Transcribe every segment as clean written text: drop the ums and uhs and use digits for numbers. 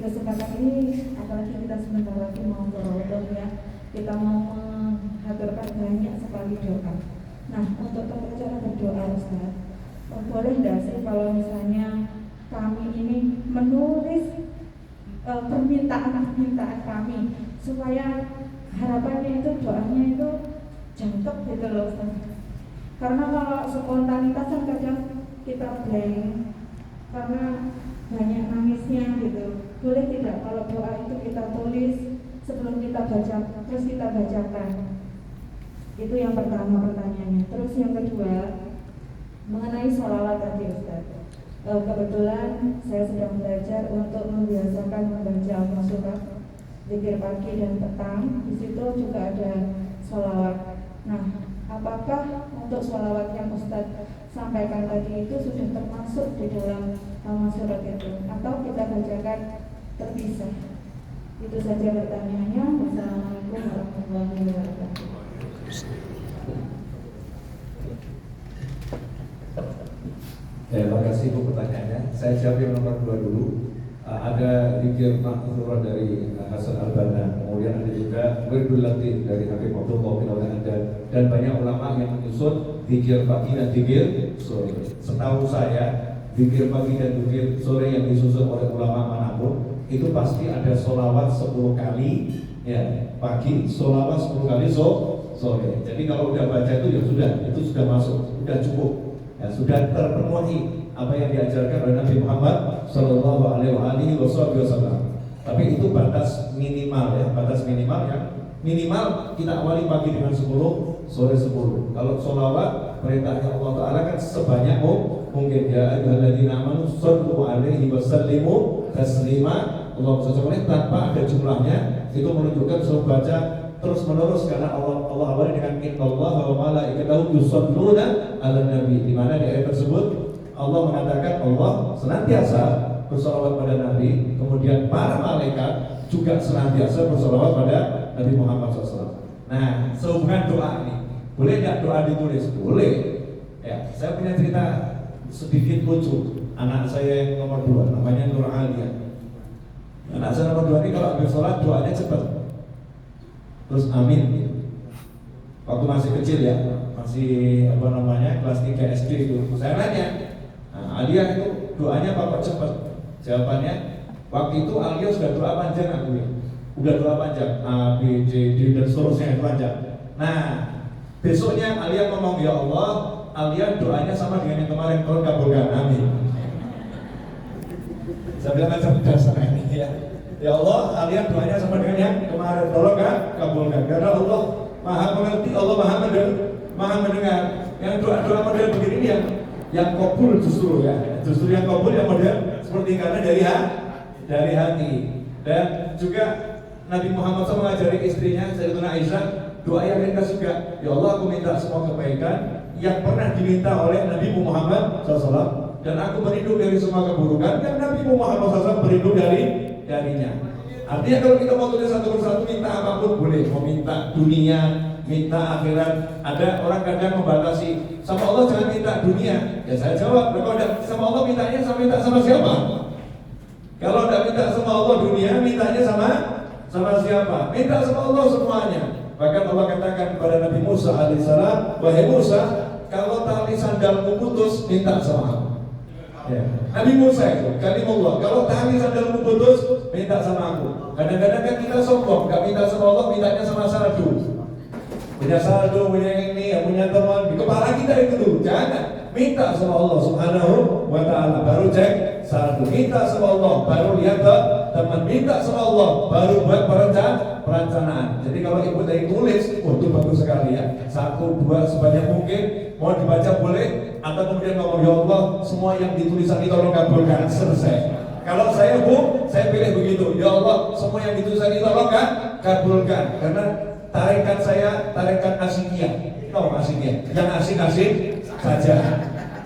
kesempatan ini, apalagi kita sebentar lagi mau berdoa ya, kita mau mengaturkan banyak sekali doa. Nah, untuk tata cara berdoa Ustaz, boleh nggak sih kalau misalnya kami ini menulis permintaan kami supaya harapannya itu doanya itu jangkep gitu loh Ustaz. Karena kalau spontanitas kan kadang kita blank karena banyak nangisnya gitu. Boleh tidak kalau doa itu kita tulis sebelum kita baca, terus kita bacakan? Itu yang pertama pertanyaannya. Terus yang kedua mengenai sholawat tadi Ustaz. Kebetulan saya sedang belajar untuk membiasakan membaca al-Musurah, zikir pagi dan petang. Di situ juga ada sholawat. Nah, apakah untuk sholawat yang Ustaz sampaikan tadi itu sudah termasuk di dalam al-Musurah itu, atau kita bacakan terpisah? Itu saja pertanyaannya. Wassalamualaikum warahmatullahi wabarakatuh. Terima kasih untuk pertanyaannya. Saya jawab yang nomor 2 dulu. Ada zikir ma'thurah dari Hasan Al-Banna, kemudian ada juga Wirdul Latif dari Habib Abdullah bin Al-Haddad, dan banyak ulama yang menyusun zikir pagi dan zikir sore. Setahu saya, zikir pagi dan zikir sore yang disusun oleh ulama manapun itu pasti ada sholawat 10 kali ya pagi, sholawat 10 kali sore. Jadi kalau udah baca itu ya sudah, itu sudah masuk, sudah cukup. Ya, sudah terpenuhi apa yang diajarkan oleh Nabi Muhammad Sallallahu Alaihi Wasallam. Tapi itu batas minimal ya, batas minimal yang minimal kita awali pagi dengan 10, sore 10. Kalau sholawat perintahnya Allah Taala kan sebanyak mungkin, ya ayyuhalladzina amanu shallu alaihi wasallimu taslima. Allah SWT tanpa ada jumlahnya, itu menunjukkan suruh baca terus menerus, karena Allah awali dengan innallaha wa malaikatahu yusholluna 'alan nabi, di mana di ayat tersebut Allah mengatakan Allah senantiasa bersalawat pada Nabi, kemudian para malaikat juga senantiasa bersalawat pada Nabi Muhammad SAW. Nah, sehubungan doa ini, boleh nggak doa ditulis? Boleh. Ya, saya punya cerita sedikit lucu. Anak saya yang nomor 2, namanya Nur Alia. Anak saya nomor 2 ini kalau habis sholat doanya cepat, terus amin. Waktu masih kecil ya, masih kelas 3 SD itu, saya nanya, nah, Alia itu doanya apa kok cepat? Jawabannya, waktu itu Alia sudah doa panjang aku ya, udah doa panjang A, B, C, D dan seterusnya panjang. Nah, besoknya Alia ngomong, ya Allah, Alia doanya sama dengan yang kemarin, tolong kabulkan, amin. Saya bilang cerdas ini ya. Ya Allah, Alia doanya sama dengan yang kemarin, tolong kabulkan. Karena Allah Maha mengerti, Allah Maha mendengar. Yang doa-doa model begini ini yang kabul justru ya. Justru yang kabul yang model seperti karena dari hati. Dan juga Nabi Muhammad SAW mengajari istrinya Sayyidatuna Aisyah doa yang ringkas juga. Ya Allah, aku minta semua kebaikan yang pernah diminta oleh Nabi Muhammad SAW, dan aku berlindung dari semua keburukan yang Nabi Muhammad SAW berlindung darinya. Artinya kalau kita mau tulis satu persatu minta apapun boleh, mau minta dunia, minta akhirat. Ada orang kadang membatasi, sama Allah jangan minta dunia. Ya saya jawab, kalau sama Allah minta sama siapa? Kalau tidak minta sama Allah dunia, mintanya sama siapa? Minta sama Allah semuanya. Bahkan Allah katakan kepada Nabi Musa alaihissalam, wahai Musa, kalau tali sandalmu putus, minta sama aku. Ya. Nabi Musa itu, kalimullah, kalau tali sandalmu putus, minta sama aku. Kadang-kadang kan kita sombong, gak minta sama Allah, mintanya sama saldo. Punya saldo, punya ini, punya teman, di kepala kita itu dulu. Jangan, minta sama Allah Subhanahu wa ta'ala, baru cek saldo. Minta sama Allah, baru lihat teman. Minta sama Allah, baru buat perencanaan. Jadi kalau ibu dari tulis, itu bagus sekali ya. 1, 2, sebanyak mungkin. Mau dibaca boleh, atau kemudian ngomong, ya Allah, semua yang ditulisan itu tolong kabulkan, selesai. Kalau saya saya pilih begitu, ya Allah, semua yang ditulisan itu tolong kabulkan. Karena tarikan saya, tarikan asikiyah. Tahu asikiyah? Yang asik-asik saja.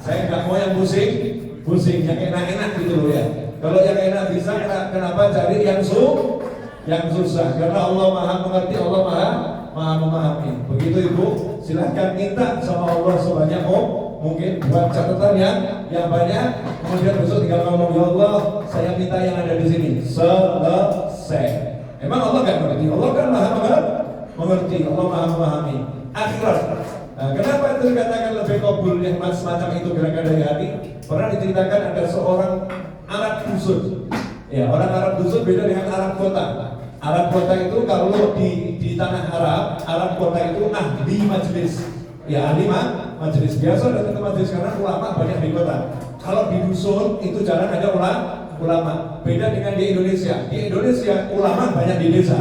Saya nggak mau yang pusing, yang enak-enak gitu loh ya. Kalau yang enak bisa, kenapa cari yang susah? Karena Allah Maha mengerti, Allah Maha memahami. Begitu Ibu, silahkan minta sama Allah sebanyak mungkin buat catatan yang banyak, kemudian besok tinggal ngomong, ya Allah, saya minta yang ada di sini selesai. Emang Allah nggak mengerti? Allah kan maha mengerti, Allah maha memahami. Akhirat. Nah, kenapa itu dikatakan lebih kabul yang semacam itu gerakan dari hati? Pernah diceritakan ada seorang Arab dusun. Ya, orang Arab dusun beda dengan Arab kota. Arab kota itu kalau di tanah Arab kota itu ahli majelis. Ya, ahli majelis. Biasa datang ke majelis karena ulama banyak di kota. Kalau di dusun itu jarang ada ulama. Beda dengan di Indonesia. Di Indonesia ulama banyak di desa.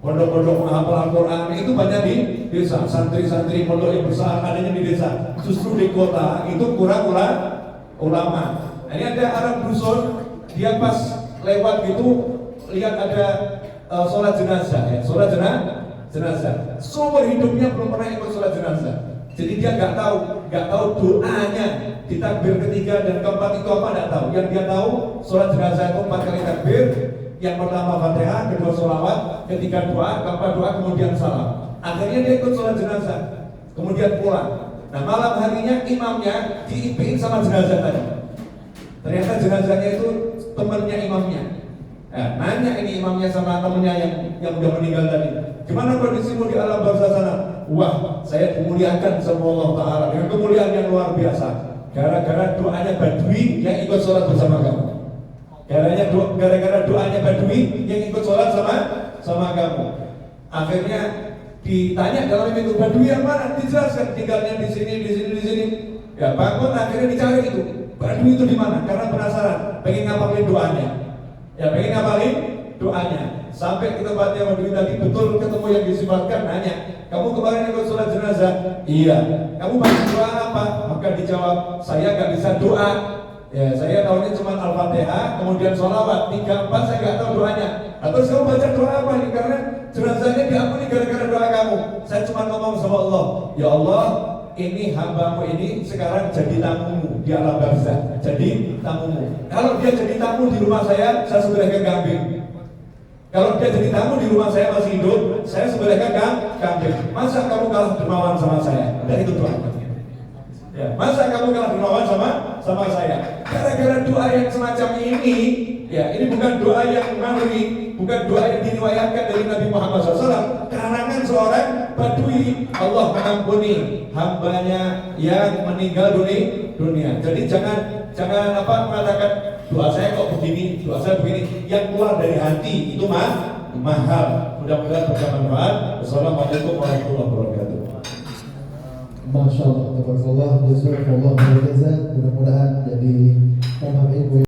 Pondok-pondok menghafal Al-Quran itu banyak di desa. Santri-santri pondok yang besar adanya di desa. Justru di kota itu kurang ulama. Nah, ini ada Arab dusun, dia pas lewat gitu lihat ada sholat jenazah, ya, sholat jenazah. Seumur hidupnya belum pernah ikut sholat jenazah. Jadi dia nggak tahu doanya di takbir ketiga dan keempat itu apa, nggak tahu. Yang dia tahu sholat jenazah itu 4 kali takbir. Yang pertama Fatihah, kedua sholawat, ketiga doa, keempat doa, kemudian salam. Akhirnya dia ikut sholat jenazah, kemudian pulang. Nah, malam harinya imamnya diipiin sama jenazah tadi. Ternyata jenazahnya itu temannya imamnya. Nah, nanya ini imamnya sama temannya yang udah meninggal tadi, gimana kondisimu di alam barzah sana? Wah, saya dimuliakan sama Allah Ta'ala dengan kemuliaan yang luar biasa gara-gara doanya Badui yang ikut sholat bersama kamu. Gara-gara doanya Badui yang ikut sholat sama kamu. Akhirnya ditanya dalam itu, Badui yang mana? Dijelaskan tinggalnya di sini. Ya, bangun akhirnya dicari itu. Badui itu di mana? Karena penasaran, pengen ngapalin doanya. Ya, pengen ngapalin doanya. Sampai ke tempatnya Badui tadi, betul ketemu yang disifatkan, nanya, kamu kemarin ikut sholat jenazah? Iya. Kamu baca doa apa? Maka dijawab, saya gak bisa doa. Ya, saya tahunya cuma Al-Fatihah, kemudian sholawat, 3, 4 saya gak tahu doanya. Nah, terus kamu baca doa apa nih? Karena jenazahnya diampuni gara-gara doa kamu. Saya cuma ngomong sama Allah, ya Allah, ini hambamu ini sekarang jadi tamumu di alam barzah. Jadi tamumu. Kalau dia jadi tamu di rumah saya sembelihkan kambing. Kalau dia jadi tamu di rumah saya masih hidup, saya sembelihkan kambing. Masa kamu kalah dermawan sama saya? Dan itu doa. Ya, masa kamu kalah dermawan sama saya? Gara-gara doa yang semacam ini, ya, ini bukan doa yang naluri, bukan doa yang diriwayatkan dari Nabi Muhammad SAW. Karangan seorang Badui, Allah mengampuni hambanya yang meninggal dunia. Jadi jangan mengatakan doa saya kok begini, doa saya begini. Yang keluar dari hati itu mahal. Mudah-mudahan bermanfaat. Wassalamualaikum warahmatullahi wabarakatuh. Masya Allah, tabarakallah, jazakallah khairan. Mudah-mudahan jadi pemahaman